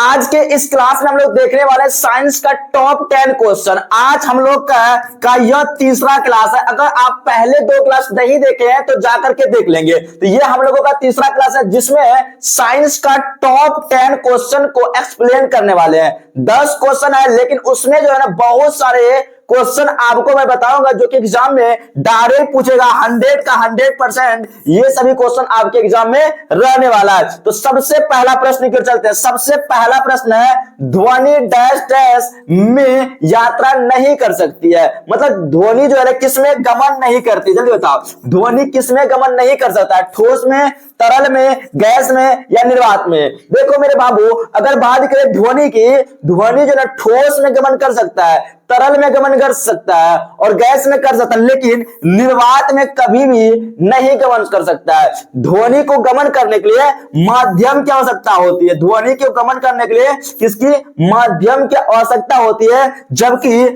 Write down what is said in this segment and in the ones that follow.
आज के इस क्लास में हम लोग देखने वाले हैं साइंस का टॉप 10 क्वेश्चन। आज हम लोग का यह तीसरा क्लास है। अगर आप पहले 2 क्लास नहीं देखे हैं तो जाकर के देख लेंगे। तो ये हम लोगों का तीसरा क्लास है जिसमें साइंस का टॉप 10 क्वेश्चन को एक्सप्लेन करने वाले हैं। 10 क्वेश्चन है लेकिन उसमें जो है ना बहुत सारे क्वेश्चन आपको मैं बताऊंगा जो कि एग्जाम में डायरेक्ट पूछेगा। 100 का 100% ये सभी क्वेश्चन आपके एग्जाम में रहने वाला है। तो सबसे पहला प्रश्न की ओर चलते हैं। सबसे पहला प्रश्न है ध्वनि डैश डैश में यात्रा नहीं कर सकती है। मतलब ध्वनि जो है किसमें गमन नहीं करती, जल्दी बताओ। ध्वनि किसमें गमन नहीं कर सकता है? ठोस में, तरल में, गैस में या निर्वात में? देखो मेरे बाबू, अगर बात करें ध्वनि की, ध्वनि जो है ठोस में गमन कर सकता है, तरल में गमन कर सकता है और गैस में कर सकता है, लेकिन निर्वात में कभी भी नहीं गमन कर सकता है। ध्वनि को गमन करने के लिए माध्यम की आवश्यकता होती है। ध्वनि को गमन करने के लिए किसकी? माध्यम की आवश्यकता होती है। जबकि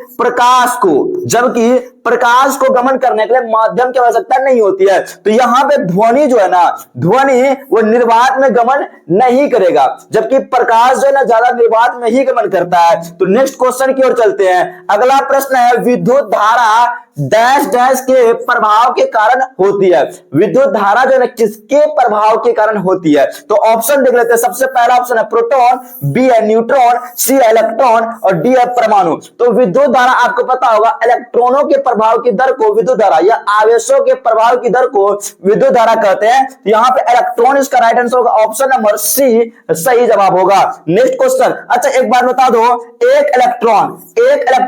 प्रकाश को गमन करने के लिए माध्यम की आवश्यकता नहीं होती है। तो यहां पे ध्वनि जो है ना, ध्वनि वो निर्वात में गमन नहीं करेगा, जबकि प्रकाश जो है ना ज्यादा निर्वात में ही गमन करता है। तो नेक्स्ट क्वेश्चन की ओर चलते हैं। अगला प्रश्न है विद्युत धारा डैश डैश के प्रभाव के कारण होती है। विद्युत धारा जो है किसके प्रभाव के कारण होती है? तो ऑप्शन देख लेते हैं। सबसे पहला ऑप्शन है प्रोटॉन, बी है न्यूट्रॉन, सी है इलेक्ट्रॉन और डी है परमाणु। तो विद्युत धारा आपको पता होगा इलेक्ट्रॉनों के प्रभाव की दर को विद्युत धारा या आवेशों के प्रभाव की दर को विद्युत धारा कहते हैं। तो यहाँ पे इलेक्ट्रॉन इसका राइट आंसर होगा। ऑप्शन नंबर सी सही जवाब होगा। Next question. अच्छा एक बात बता दो, एक इलेक्ट्रॉन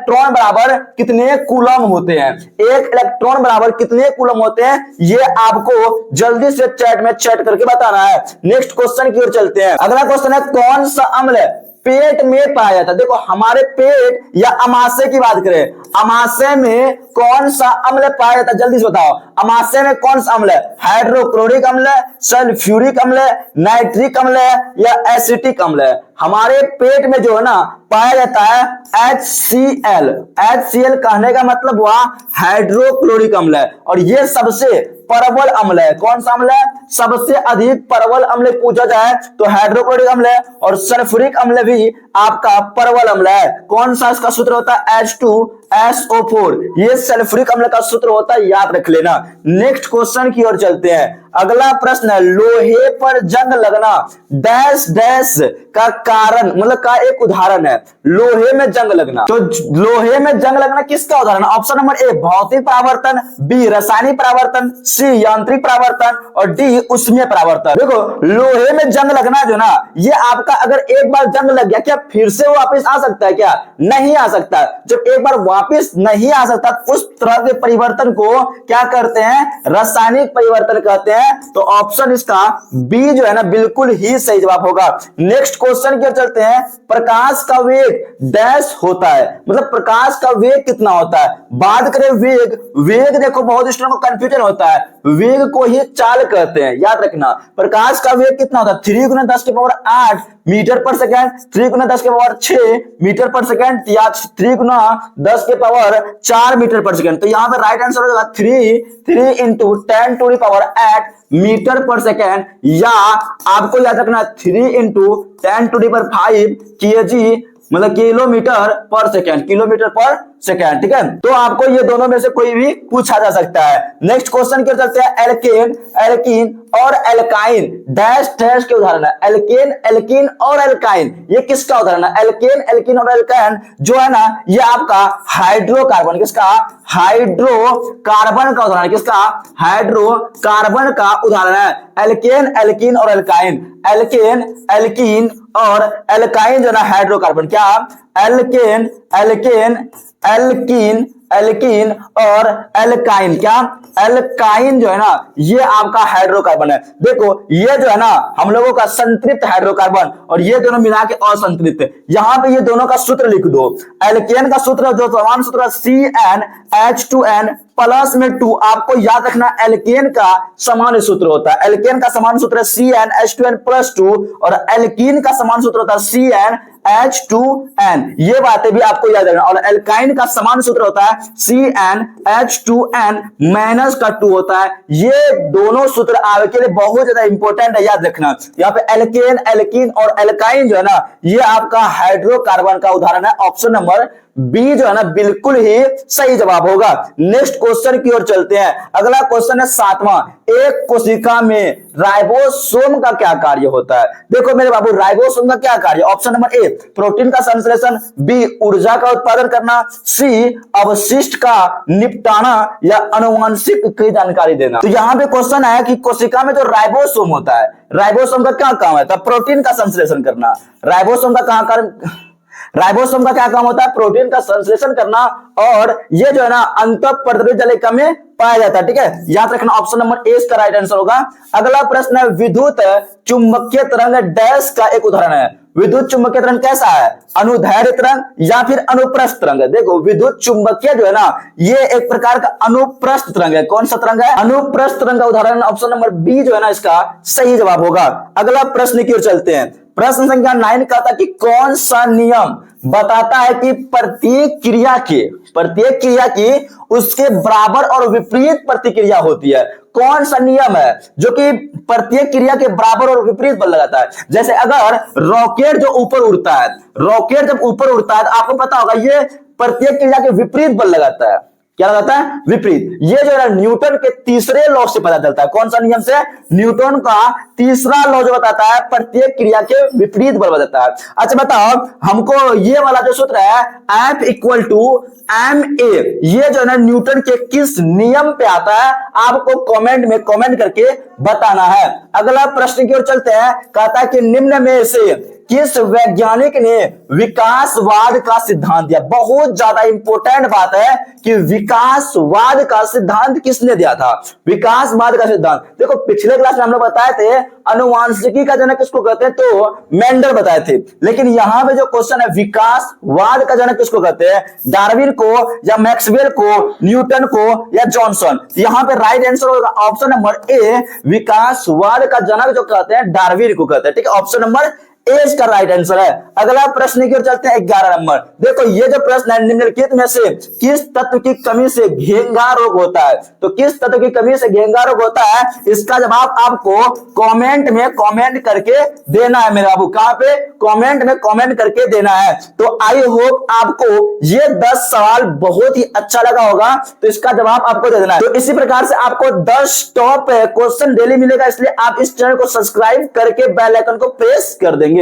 बराबर कितने कूलम होते हैं? एक इलेक्ट्रॉन बराबर कितने कूलम होते हैं ये आपको जल्दी से चैट में चैट करके बताना है। नेक्स्ट क्वेश्चन की ओर चलते हैं। अगला क्वेश्चन है कौन सा अम्ल पेट में पाया जाता है? देखो हमारे पेट या अमाशय की बात करें, अमाशय में कौन सा अम्ल पाया जाता है? जल्दी से बताओ। अमाशय में कौन सा अम्ल है? हाइड्रोक्लोरिक अम्ल है, सल्फ्यूरिक अम्ल है, नाइट्रिक अम्ल है या एसिटिक अम्ल है? हमारे पेट में जो है ना पाया जाता है HCl। HCl कहने का मतलब हुआ हाइड्रोक्लोरिक अम्ल है और ये सबसे परवल अम्ल है। कौन सा अम्ल है? सबसे अधिक परवल अम्ल पूछा जाए तो हाइड्रोक्लोरिक अम्ल है और सल्फ्यूरिक अम्ल भी आपका परवल अम्ल है। कौन सा इसका सूत्र होता है? H2SO4। ये सल्फ्यूरिक अम्ल का सूत्र होता है, याद रख लेना। नेक्स्ट क्वेश्चन की ओर चलते हैं। अगला प्रश्न है लोहे पर जंग लगना डैश डैश का कारण, मतलब का एक उदाहरण है। लोहे में जंग लगना, तो लोहे में जंग लगना किसका उदाहरण? ऑप्शन नंबर ए भौतिक परावर्तन, बी रासायनिक परावर्तन, सी यांत्रिक परावर्तन और डी उष्मीय परावर्तन। देखो लोहे में जंग लगना जो ना, ये आपका अगर एक बार जंग लग गया क्या फिर से वापस आ सकता है? क्या नहीं आ सकता। जब एक बार वापस नहीं आ सकता उस तरह के परिवर्तन को क्या करते हैं? रासायनिक परिवर्तन कहते हैं। तो ऑप्शन इसका बी जो है ना बिल्कुल ही सही जवाब होगा। नेक्स्ट क्वेश्चन की चलते हैं। प्रकाश का वेग डैश होता है, मतलब प्रकाश का वेग कितना होता है? बात करें वेग देखो बहुत स्टूडेंट को कंफ्यूजन होता है। वेग को ही चाल कहते हैं, याद रखना। प्रकाश का वेग कितना होता है? 3 × 10⁸ मीटर पर सेकेंड, 3 × 10⁻6 मीटर पर सेकेंड या 3 × 10⁴ मीटर पर सेकेंड। तो यहाँ पे राइट आंसर हो जाएगा 3 × 10⁸ मीटर पर सेकेंड, या आपको याद रखना 3 × 10⁵ kg, मतलब किलोमीटर पर सेकेंड, ठीक है। तो आपको ये दोनों में से कोई भी पूछा जा सकता है। नेक्स्ट क्वेश्चन की ओर चलते हैं। एल्केन और एल्काइन डैश डैश के उदाहरण है। एल्केन और एल्काइन ये किसका उदाहरण है? एल्केन और एल्काइन जो है ना ये आपका हाइड्रोकार्बन, किसका? हाइड्रोकार्बन का उदाहरण है। किसका? हाइड्रोकार्बन का उदाहरण है। एल्केन और एल्काइन, एल्कीन और एल्काइन जो है ना हाइड्रोकार्बन। क्या? एल्कीन और एल्काइन, क्या? एल्काइन जो है ना ये आपका हाइड्रोकार्बन है। देखो ये जो है ना हम लोगों का संतृप्त हाइड्रोकार्बन और ये दोनों मिला के असंतृप्त। यहां पे ये दोनों का सूत्र लिख दो। एल्केन का सूत्र जो समान सूत्र CnH2n प्लस में 2। आपको याद रखना एल्केन का समान सूत्र होता है। एल्केन का समान सूत्र CnH2n + 2 और एल्कीन का समान सूत्र होता है CnH2n। ये बातें भी आपको याद रखना। और एल्काइन का समान सूत्र होता है CnH2n माइनस का 2 होता है। ये दोनों सूत्र आगे के लिए बहुत ज्यादा इंपॉर्टेंट है, याद रखना। यहाँ पे एल्केन, एल्कीन और एल्काइन जो है ना, ये आपका हाइड्रोकार्बन का उदाहरण है। ऑप्शन नंबर बी जो है ना बिल्कुल ही सही जवाब होगा। नेक्स्ट क्वेश्चन की ओर चलते हैं। अगला क्वेश्चन है 7वां। एक कोशिका में राइबोसोम का क्या कार्य होता है? देखो मेरे बाबू, राइबोसोम का क्या कार्य? ऑप्शन नंबर ए प्रोटीन का संश्लेषण, बी ऊर्जा का उत्पादन करना, सी अवशिष्ट का निपटाना या अनुवांशिक की जानकारी देना। तो यहाँ पे क्वेश्चन है कि कोशिका में जो राइबोसोम होता है, राइबोसोम का क्या काम है? तो प्रोटीन का संश्लेषण करना। राइबोसोम का क्या कार्य? राइबोसोम का क्या काम होता है? प्रोटीन का संश्लेषण करना, और ये जो है ना अंतःपृष्ठीय जलिका में पाया जाता है। ठीक है, याद रखना ऑप्शन नंबर ए इसका राइट आंसर होगा। अगला प्रश्न है विद्युत चुंबकीय तरंग डैश का एक उदाहरण है। विद्युत चुंबकीय तरंग कैसा है? अनुदैर्घ्य तरंग या फिर अनुप्रस्थ तरंग? देखो विद्युत चुंबकीय जो है ना, ये एक प्रकार का अनुप्रस्थ तरंग है। कौन सा तरंग है? अनुप्रस्थ तरंग का उदाहरण ऑप्शन नंबर बी जो है ना इसका सही जवाब होगा। अगला प्रश्न की ओर चलते हैं। प्रश्न संख्या 9 कहता है कि कौन सा नियम बताता है कि प्रत्येक क्रिया की उसके बराबर और विपरीत प्रतिक्रिया होती है? कौन सा नियम है जो कि प्रत्येक क्रिया के बराबर और विपरीत बल लगाता है? जैसे अगर रॉकेट जो ऊपर उड़ता है, रॉकेट जब ऊपर उड़ता है तो आपको पता होगा ये प्रत्येक क्रिया के विपरीत बल लगाता है। क्या लगाता है? विपरीत। ये जो है न्यूटन के तीसरे लॉ से पता चलता है। कौन सा नियम से? न्यूटन का तीसरा लॉ जो बताता है प्रत्येक क्रिया के विपरीत बल बताता है। अच्छा बताओ हमको, ये वाला जो सूत्र है F इक्वल टू ma, ये जो है ना न्यूटन के किस नियम पे आता है? आपको कमेंट में कमेंट करके बताना है। अगला प्रश्न की ओर चलते हैं। कहता है कि निम्न में से किस वैज्ञानिक ने विकासवाद का सिद्धांत दिया? बहुत ज्यादा इंपॉर्टेंट बात है कि विकासवाद का सिद्धांत किसने दिया था? विकासवाद का सिद्धांत देखो, पिछले क्लास में हम लोग बताए थे अनुवांशिकी का जनक किसको कहते हैं, तो मेंडल बताए थे। लेकिन यहां पे जो क्वेश्चन है विकासवाद का जनक किसको कहते हैं? डार्विन को या मैक्सवेल को, न्यूटन को या जॉनसन? यहां पे राइट आंसर होगा ऑप्शन नंबर ए, विकासवाद का जनक जो कहते हैं डार्विन को कहते हैं। ठीक है, ऑप्शन नंबर ए इसका राइट आंसर है। अगला प्रश्न की ओर चलते हैं 11 नंबर। देखो ये जो प्रश्न है, निम्नलिखित में से किस तत्व की कमी से घेंघा रोग होता है? तो किस तत्व की कमी से घेंघा रोग होता है, इसका जवाब आपको कमेंट में कमेंट करके देना है मेरे बाबू। कहां पे? कमेंट में कमेंट करके देना है। तो आई होप आपको ये 10 सवाल बहुत ही अच्छा लगा होगा, तो इसका जवाब आपको दे देना है। तो इसी प्रकार से आपको 10 टॉप क्वेश्चन डेली मिलेगा, इसलिए आप इस चैनल को सब्सक्राइब करके बेल आइकन को प्रेस कर देंगे।